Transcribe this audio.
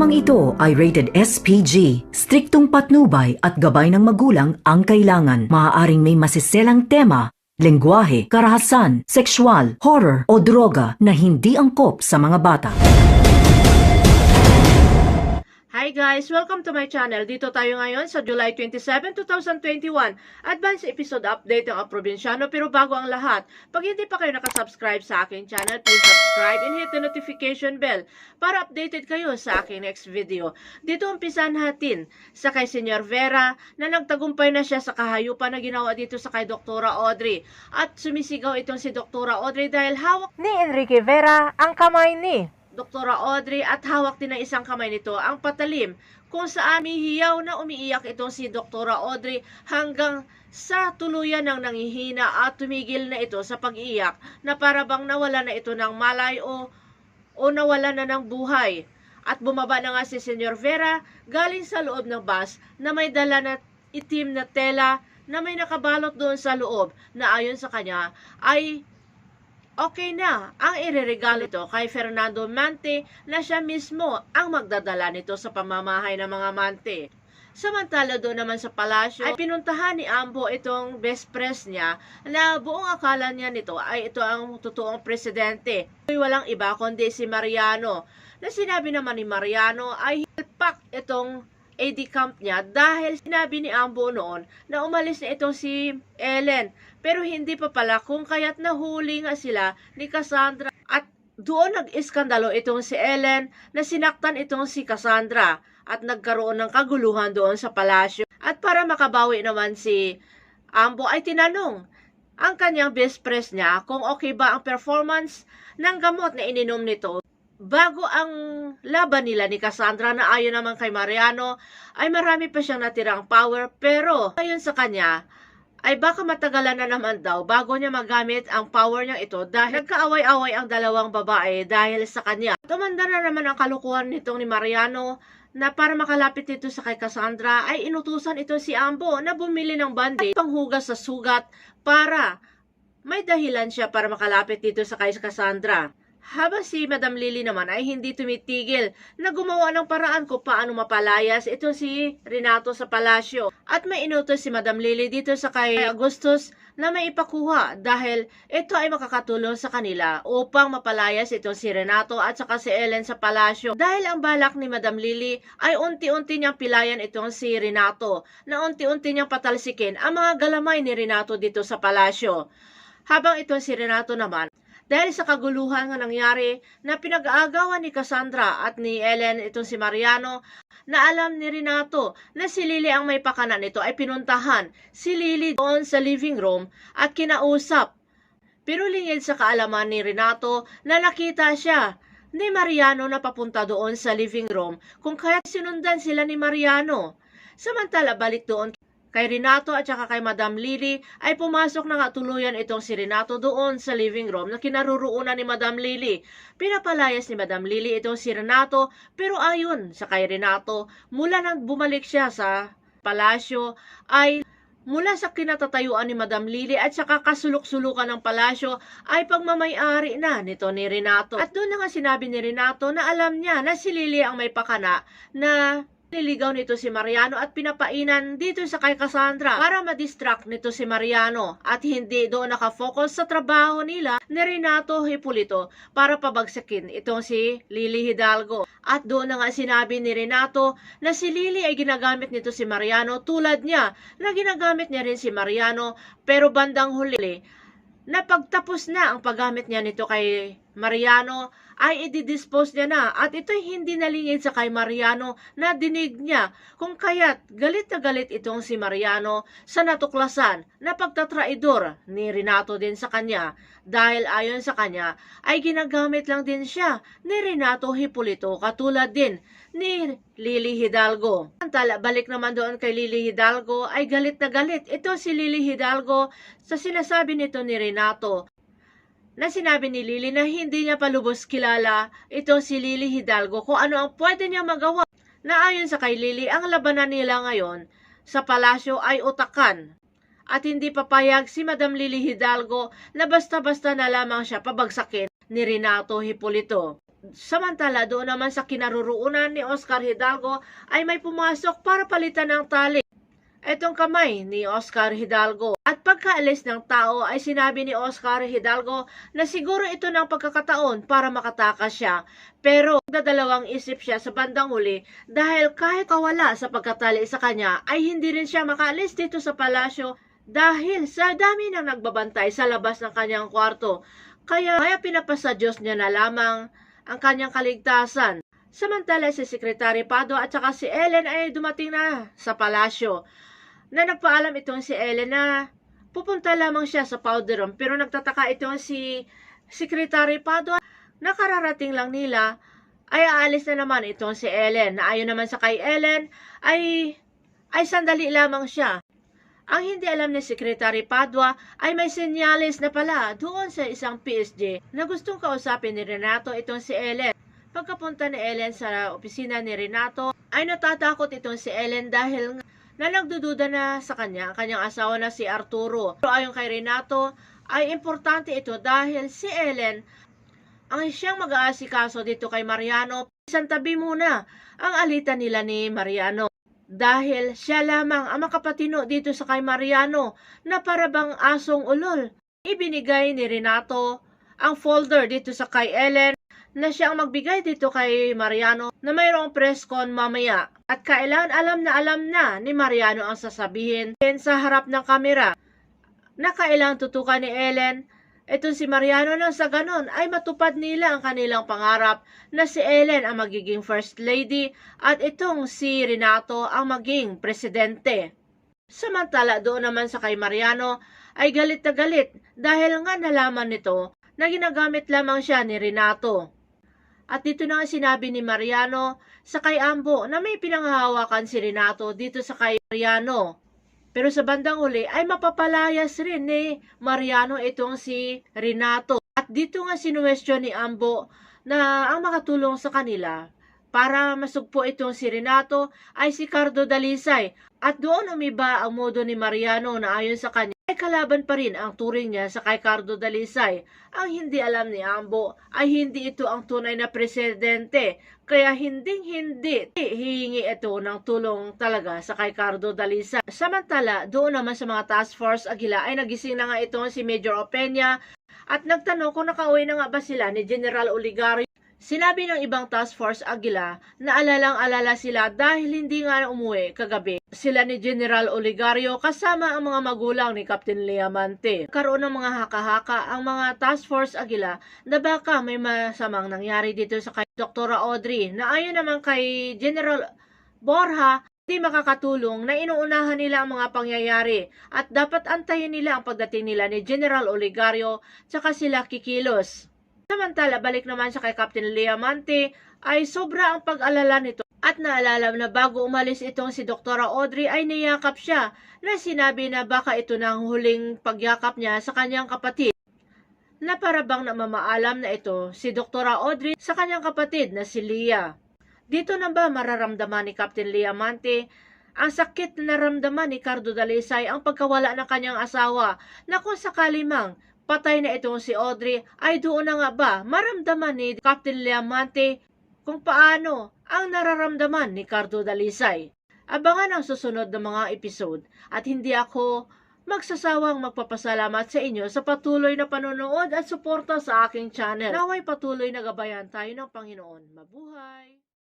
Programang ito ay rated SPG. Striktong patnubay at gabay ng magulang ang kailangan. Maaaring may masiselang tema, lengguwahe, karahasan, sexual, horror o droga na hindi angkop sa mga bata. Hi guys! Welcome to my channel. Dito tayo ngayon sa July 27, 2021. Advance episode update ng Probinsyano. Pero bago ang lahat, pag hindi pa kayo nakasubscribe sa aking channel, please subscribe and hit the notification bell para updated kayo sa aking next video. Dito umpisan natin sa kay Senyor Vera na nagtagumpay na siya sa kahayupan na ginawa dito sa kay Doktora Audrey. At sumisigaw itong si Doktora Audrey dahil hawak ni Enrique Vera ang kamay ni Doktora Audrey at hawak din ng isang kamay nito ang patalim kung saan mihiyaw na umiiyak itong si Doktora Audrey hanggang sa tuluyan ng nangihina at tumigil na ito sa pag-iyak na para bang nawala na ito ng malay o nawala na ng buhay. At bumaba na nga si Senyor Vera galing sa loob ng bus na may dala na itim na tela na may nakabalot doon sa loob na ayon sa kanya ay okay na ang ireregalo ito kay Fernando Mante na siya mismo ang magdadala nito sa pamamahay ng mga Mante. Samantala doon naman sa palasyo ay pinuntahan ni Ambo itong best press niya na buong akala niya nito ay ito ang totoong presidente. Walang iba kundi si Mariano na sinabi naman ni Mariano ay hilpak itong AD camp niya dahil sinabi ni Ambo noon na umalis na itong si Ellen. Pero hindi pa pala kung kaya't nahuli nga sila ni Cassandra. At doon nag-iskandalo itong si Ellen na sinaktan itong si Cassandra at nagkaroon ng kaguluhan doon sa palasyo. At para makabawi naman si Ambo ay tinanong ang kanyang best press niya kung okay ba ang performance ng gamot na ininom nito. Bago ang laban nila ni Cassandra na ayon naman kay Mariano ay marami pa siyang natirang power pero ayon sa kanya ay baka matagalan na naman daw bago niya magamit ang power niya ito dahil nagkaaway-away ang dalawang babae dahil sa kanya. Tumanda na naman ang kalukuhan nitong ni Mariano na para makalapit nito sa kay Cassandra ay inutusan ito si Ambo na bumili ng band-aid panghugas sa sugat para may dahilan siya para makalapit dito sa kay Cassandra. Habang si Madam Lily naman ay hindi tumitigil na gumawa ng paraan kung paano mapalayas ito si Renato sa palasyo. At may inutos si Madam Lily dito sa kay Augustus na may ipakuha dahil ito ay makakatulong sa kanila upang mapalayas ito si Renato at saka si Ellen sa palasyo. Dahil ang balak ni Madam Lily ay unti-unti niyang pilayan itong si Renato na unti-unti niyang patalsikin ang mga galamay ni Renato dito sa palasyo. Habang itong si Renato naman, dahil sa kaguluhan nga nangyari na pinag-aagawan ni Cassandra at ni Ellen itong si Mariano, na alam ni Renato na si Lily ang may pakana nito ay pinuntahan si Lily doon sa living room at kinausap. Pero lingid sa kaalaman ni Renato na nakita siya ni Mariano na papunta doon sa living room kung kaya sinundan sila ni Mariano. Samantala balik doon kay Renato at saka kay Madam Lily ay pumasok na nga tuluyan itong si Renato doon sa living room na kinaroroonan ni Madam Lily. Pinapalayas ni Madam Lily itong si Renato pero ayon sa kay Renato, mula nang bumalik siya sa palasyo ay mula sa kinatatayuan ni Madam Lily at saka kasulok-sulukan ng palasyo ay pagmamay-ari na nito ni Renato. At doon na nga sinabi ni Renato na alam niya na si Lily ang may pakana na niligaw nito si Mariano at pinapainan dito sa kay Cassandra para ma-distract nito si Mariano at hindi doon nakafocus sa trabaho nila ni Renato Hipolito para pabagsakin itong si Lily Hidalgo. At doon na nga sinabi ni Renato na si Lily ay ginagamit nito si Mariano tulad niya na ginagamit niya rin si Mariano pero bandang huli na pagtapos na ang paggamit niya nito kay Mariano ay i-dispose niya na at ito'y hindi nalingid sa kay Mariano na dinig niya kung kaya't galit na galit itong si Mariano sa natuklasan na pagtatraidor ni Renato din sa kanya dahil ayon sa kanya ay ginagamit lang din siya ni Renato Hipolito katulad din ni Lily Hidalgo. Samantala, balik naman doon kay Lily Hidalgo ay galit na galit ito si Lily Hidalgo sa sinasabi nito ni Renato na sinabi ni Lily na hindi niya palubos kilala itong si Lily Hidalgo kung ano ang pwede niya magawa. Na ayon sa kay Lily, ang labanan nila ngayon sa palasyo ay utakan. At hindi papayag si Madam Lily Hidalgo na basta-basta na lamang siya pabagsakin ni Renato Hipolito. Samantala, doon naman sa kinaroroonan ni Oscar Hidalgo ay may pumasok para palitan ng tali etong kamay ni Oscar Hidalgo. At pagkaalis ng tao ay sinabi ni Oscar Hidalgo na siguro ito ng pagkakataon para makatakas siya. Pero dadalawang isip siya sa bandang huli dahil kahit kawala sa pagkatali sa kanya ay hindi rin siya makaalis dito sa palasyo dahil sa dami ng nagbabantay sa labas ng kanyang kwarto. Kaya pinapasa Diyos niya na lamang ang kanyang kaligtasan. Samantala si Secretary Pado at saka si Ellen ay dumating na sa palasyo. Na nagpaalam itong si Ellen na pupunta lamang siya sa powder room. Pero nagtataka itong si Secretary Pado. Nakararating lang nila ay aalis na naman itong si Ellen. Na ayon naman sa kay Ellen ay sandali lamang siya. Ang hindi alam ni Secretary Padua ay may senyales na pala doon sa isang PSG na gustong kausapin ni Renato itong si Ellen. Pagkapunta ni Ellen sa opisina ni Renato ay natatakot itong si Ellen dahil na nagdududa na sa kanya ang kanyang asawa na si Arturo. Pero ayon kay Renato ay importante ito dahil si Ellen ang siyang mag-aasikaso dito kay Mariano. Isang tabi muna ang alitan nila ni Mariano. Dahil siya lamang ang makapatino dito sa kay Mariano na parabang asong ulol. Ibinigay ni Renato ang folder dito sa kay Ellen na siya ang magbigay dito kay Mariano na mayroong press con mamaya. At kailan alam na ni Mariano ang sasabihin sa harap ng kamera na kailangan tutukan ni Ellen. Itong si Mariano nang sa ganon ay matupad nila ang kanilang pangarap na si Ellen ang magiging First Lady at itong si Renato ang maging presidente. Samantala doon naman sa kay Mariano ay galit na galit dahil nga nalaman nito na ginagamit lamang siya ni Renato. At dito na nga sinabi ni Mariano sa kay Ambo na may pinanghahawakan si Renato dito sa kay Mariano. Pero sa bandang huli ay mapapalayas rin ni Mariano itong si Renato. At dito nga sinuwestiyon ni Ambo na ang makatulong sa kanila para masugpo itong si Renato ay si Cardo Dalisay. At doon umiba ang modo ni Mariano na ayon sa kanya ay kalaban pa rin ang turing niya sa kay Cardo Dalisay. Ang hindi alam ni Ambo ay hindi ito ang tunay na presidente. Kaya hindi hihingi ito ng tulong talaga sa kay Cardo Dalisay. Samantala, doon naman sa mga task force Aguila ay nagising na nga itong si Major Opeña at nagtanong kung nakauwi na nga ba sila ni General Oligario. Sinabi ng ibang task force Aguila na alalang-alala sila dahil hindi nga umuwi kagabi sila ni General Oligario kasama ang mga magulang ni Captain Liamante. Karoon ng mga haka-haka ang mga task force Aguila na baka may masamang nangyari dito sa kay Dr. Audrey na ayon naman kay General Borja hindi makakatulong na inuunahan nila ang mga pangyayari at dapat antayin nila ang pagdating nila ni General Oligario tsaka sila kikilos. Samantala, balik naman sa kay Captain Liamante ay sobra ang pag-alala nito at naalala na bago umalis itong si Dr. Audrey ay niyakap siya na sinabi na baka ito na ang huling pagyakap niya sa kanyang kapatid na parabang namamaalam na ito si Dr. Audrey sa kanyang kapatid na si Leah. Dito na ba mararamdaman ni Captain Liamante ang sakit na naramdaman ni Cardo Dalisay ang pagkawala ng kanyang asawa na kung sakali mang patay na itong si Audrey ay doon na nga ba maramdaman ni Captain Liamante kung paano ang nararamdaman ni Cardo Dalisay. Abangan ang susunod na mga episode at hindi ako magsasawang magpapasalamat sa inyo sa patuloy na panonood at suporta sa aking channel. Naway patuloy na gabayan tayo ng Panginoon. Mabuhay!